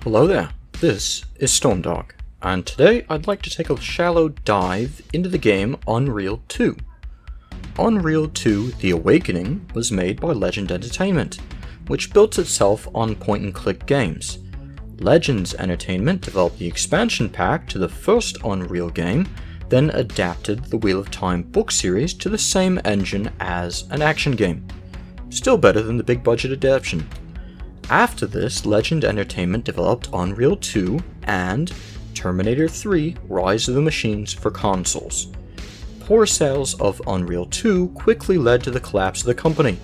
Hello there, this is Stormdog, and today I'd like to take a shallow dive into the game Unreal 2. Unreal 2 The Awakening was made by Legend Entertainment, which built itself on point-and-click games. Legends Entertainment developed the expansion pack to the first Unreal game, then adapted the Wheel of Time book series to the same engine as an action game. Still better than the big budget adaptation. After this, Legend Entertainment developed Unreal 2 and Terminator 3 Rise of the Machines for consoles. Poor sales of Unreal 2 quickly led to the collapse of the company.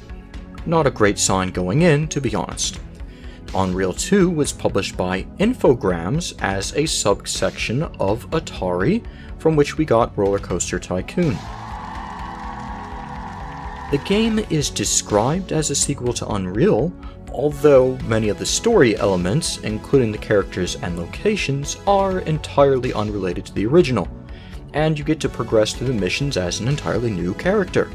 Not a great sign going in, to be honest. Unreal 2 was published by Infogrames as a subsection of Atari, from which we got Roller Coaster Tycoon. The game is described as a sequel to Unreal, although many of the story elements, including the characters and locations, are entirely unrelated to the original, and you get to progress through the missions as an entirely new character.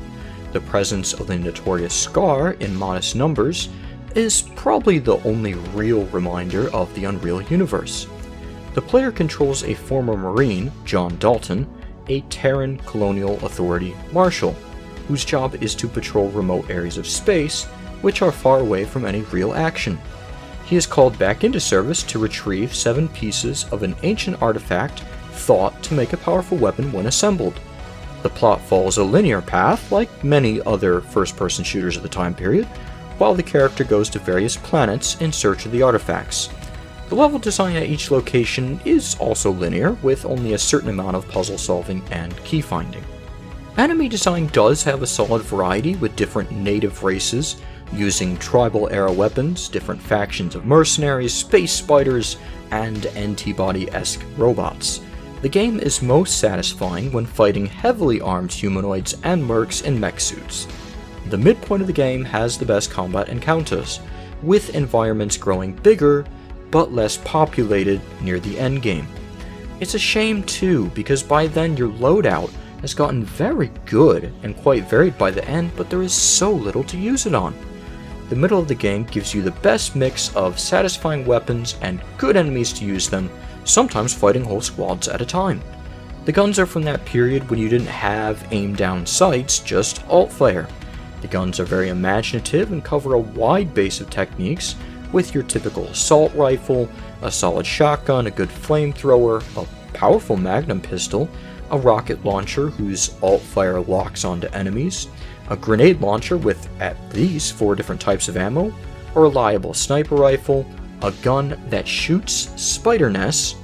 The presence of the notorious Scar in modest numbers is probably the only real reminder of the Unreal universe. The player controls a former Marine, John Dalton, a Terran Colonial Authority Marshal, whose job is to patrol remote areas of space which are far away from any real action. He is called back into service to retrieve 7 pieces of an ancient artifact thought to make a powerful weapon when assembled. The plot follows a linear path, like many other first-person shooters of the time period, while the character goes to various planets in search of the artifacts. The level design at each location is also linear, with only a certain amount of puzzle solving and key finding. Enemy design does have a solid variety, with different native races using tribal-era weapons, different factions of mercenaries, space spiders, and antibody-esque robots. The game is most satisfying when fighting heavily armed humanoids and mercs in mech suits. The midpoint of the game has the best combat encounters, with environments growing bigger but less populated near the endgame. It's a shame too, because by then your loadout has gotten very good and quite varied by the end, but there is so little to use it on. The middle of the game gives you the best mix of satisfying weapons and good enemies to use them, sometimes fighting whole squads at a time. The guns are from that period when you didn't have aim-down sights, just alt-fire. The guns are very imaginative and cover a wide base of techniques, with your typical assault rifle, a solid shotgun, a good flamethrower, a powerful magnum pistol, a rocket launcher whose alt-fire locks onto enemies, a grenade launcher with at least 4 different types of ammo, a reliable sniper rifle, a gun that shoots spider nests,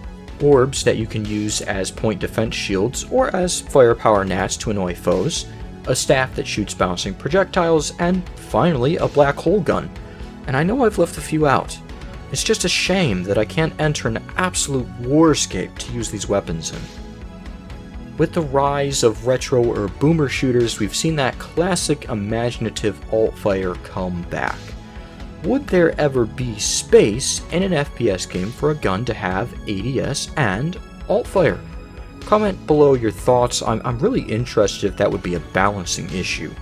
orbs that you can use as point defense shields or as firepower gnats to annoy foes, a staff that shoots bouncing projectiles, and finally a black hole gun. And I know I've left a few out. It's just a shame that I can't enter an absolute warscape to use these weapons in. With the rise of retro or boomer shooters, we've seen that classic imaginative alt-fire come back. Would there ever be space in an FPS game for a gun to have ADS and alt-fire? Comment below your thoughts. I'm really interested if that would be a balancing issue.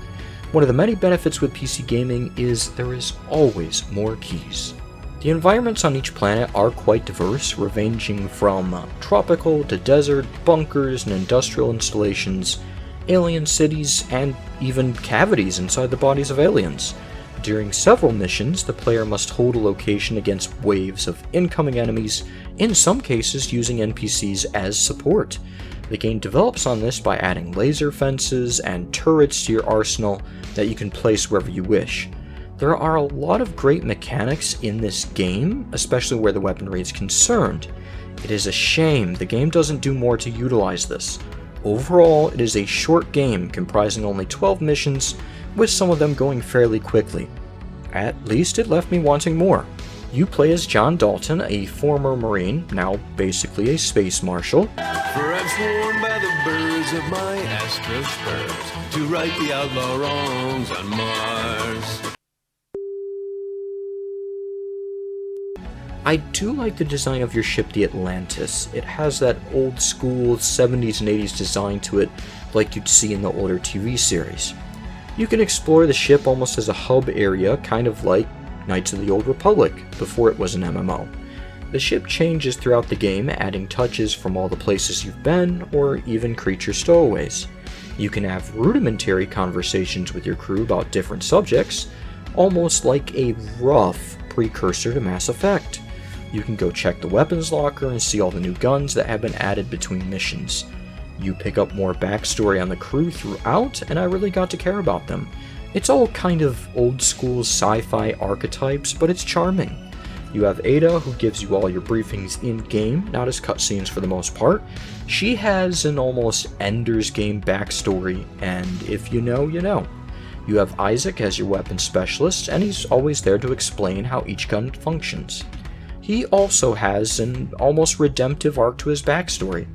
One of the many benefits with PC gaming is there is always more keys. The environments on each planet are quite diverse, ranging from tropical to desert, bunkers and industrial installations, alien cities, and even cavities inside the bodies of aliens. During several missions, the player must hold a location against waves of incoming enemies, in some cases using NPCs as support. The game develops on this by adding laser fences and turrets to your arsenal that you can place wherever you wish. There are a lot of great mechanics in this game, especially where the weaponry is concerned. It is a shame the game doesn't do more to utilize this. Overall, it is a short game comprising only 12 missions, with some of them going fairly quickly. At least it left me wanting more. You play as John Dalton, a former Marine, now basically a space marshal. For I've sworn by the birds of my astrospurs to right the outlaw wrongs on Mars. I do like the design of your ship, the Atlantis. It has that old school 70s and 80s design to it like you'd see in the older TV series. You can explore the ship almost as a hub area, kind of like Knights of the Old Republic, before it was an MMO. The ship changes throughout the game, adding touches from all the places you've been, or even creature stowaways. You can have rudimentary conversations with your crew about different subjects, almost like a rough precursor to Mass Effect. You can go check the weapons locker and see all the new guns that have been added between missions. You pick up more backstory on the crew throughout, and I really got to care about them. It's all kind of old school sci-fi archetypes, but it's charming. You have Ada, who gives you all your briefings in-game, not as cutscenes for the most part. She has an almost Ender's Game backstory, and if you know, you know. You have Isaac as your weapons specialist, and he's always there to explain how each gun functions. He also has an almost redemptive arc to his backstory.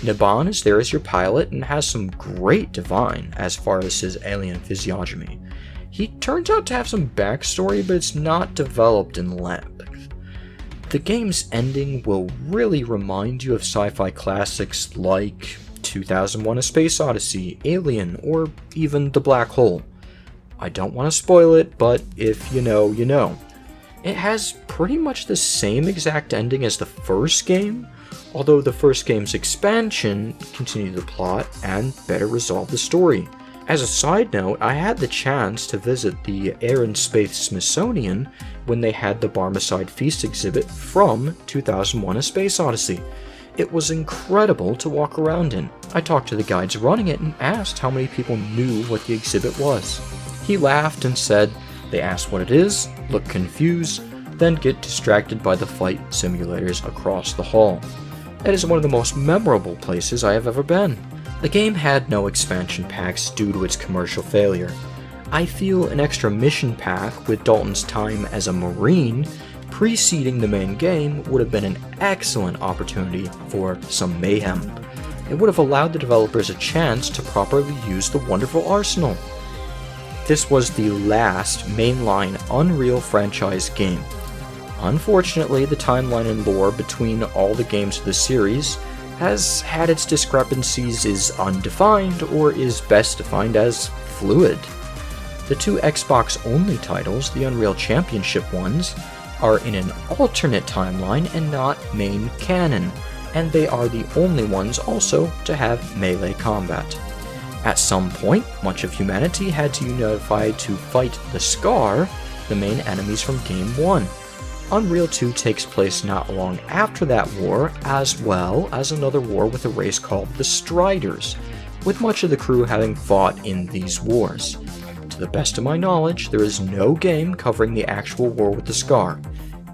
Naban is there as your pilot and has some great divine as far as his alien physiognomy. He turns out to have some backstory, but it's not developed in length. The game's ending will really remind you of sci-fi classics like 2001: A Space Odyssey, Alien, or even The Black Hole. I don't want to spoil it, but if you know, you know. It has pretty much the same exact ending as the first game, although the first game's expansion continued the plot and better resolved the story. As a side note, I had the chance to visit the Air and Space Smithsonian when they had the Barmecide Feast exhibit from 2001: A Space Odyssey. It was incredible to walk around in. I talked to the guides running it and asked how many people knew what the exhibit was. He laughed and said they ask what it is, look confused, then get distracted by the flight simulators across the hall. It is one of the most memorable places I have ever been. The game had no expansion packs due to its commercial failure. I feel an extra mission pack with Dalton's time as a Marine preceding the main game would have been an excellent opportunity for some mayhem. It would have allowed the developers a chance to properly use the wonderful arsenal. This was the last mainline Unreal franchise game. Unfortunately, the timeline and lore between all the games of the series has had its discrepancies is undefined or is best defined as fluid. The two Xbox-only titles, the Unreal Championship ones, are in an alternate timeline and not main canon, and they are the only ones also to have melee combat. At some point, much of humanity had to unify to fight the Scar, the main enemies from Game 1. Unreal 2 takes place not long after that war, as well as another war with a race called the Striders, with much of the crew having fought in these wars. To the best of my knowledge, there is no game covering the actual war with the Scar.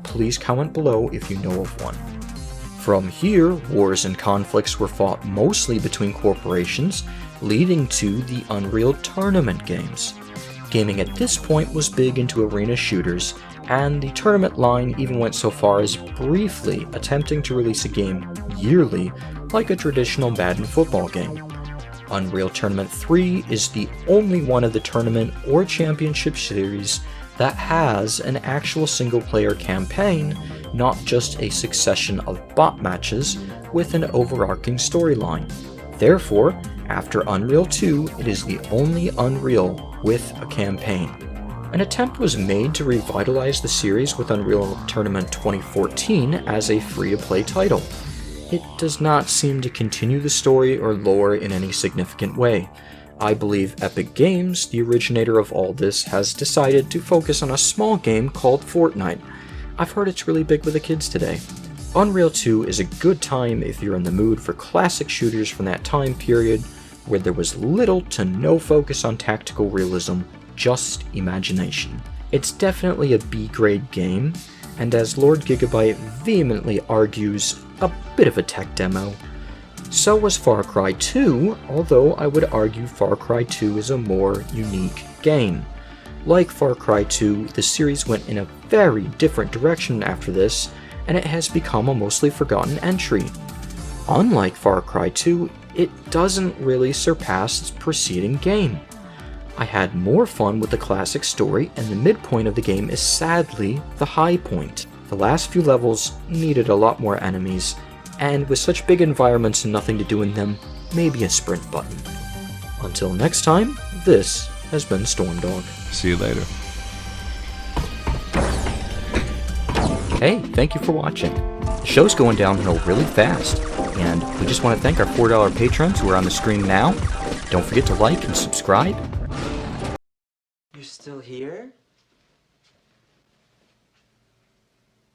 Please comment below if you know of one. From here, wars and conflicts were fought mostly between corporations, leading to the Unreal Tournament games. Gaming at this point was big into arena shooters, and the tournament line even went so far as briefly attempting to release a game yearly like a traditional Madden football game. Unreal Tournament 3 is the only one of the tournament or championship series that has an actual single-player campaign, not just a succession of bot matches with an overarching storyline. Therefore, after Unreal 2, it is the only Unreal with a campaign. An attempt was made to revitalize the series with Unreal Tournament 2014 as a free-to-play title. It does not seem to continue the story or lore in any significant way. I believe Epic Games, the originator of all this, has decided to focus on a small game called Fortnite. I've heard it's really big with the kids today. Unreal 2 is a good time if you're in the mood for classic shooters from that time period where there was little to no focus on tactical realism, just imagination. It's definitely a B-grade game, and as Lord Gigabyte vehemently argues, a bit of a tech demo. So was Far Cry 2, although I would argue Far Cry 2 is a more unique game. Like Far Cry 2, the series went in a very different direction after this, and it has become a mostly forgotten entry. Unlike Far Cry 2, it doesn't really surpass its preceding game. I had more fun with the classic story, and the midpoint of the game is sadly the high point. The last few levels needed a lot more enemies, and with such big environments and nothing to do in them, maybe a sprint button. Until next time, this has been Stormdog. See you later. Hey, thank you for watching. The show's going downhill really fast, and we just want to thank our $4 patrons who are on the screen now. Don't forget to like and subscribe. You're still here?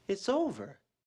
It's over.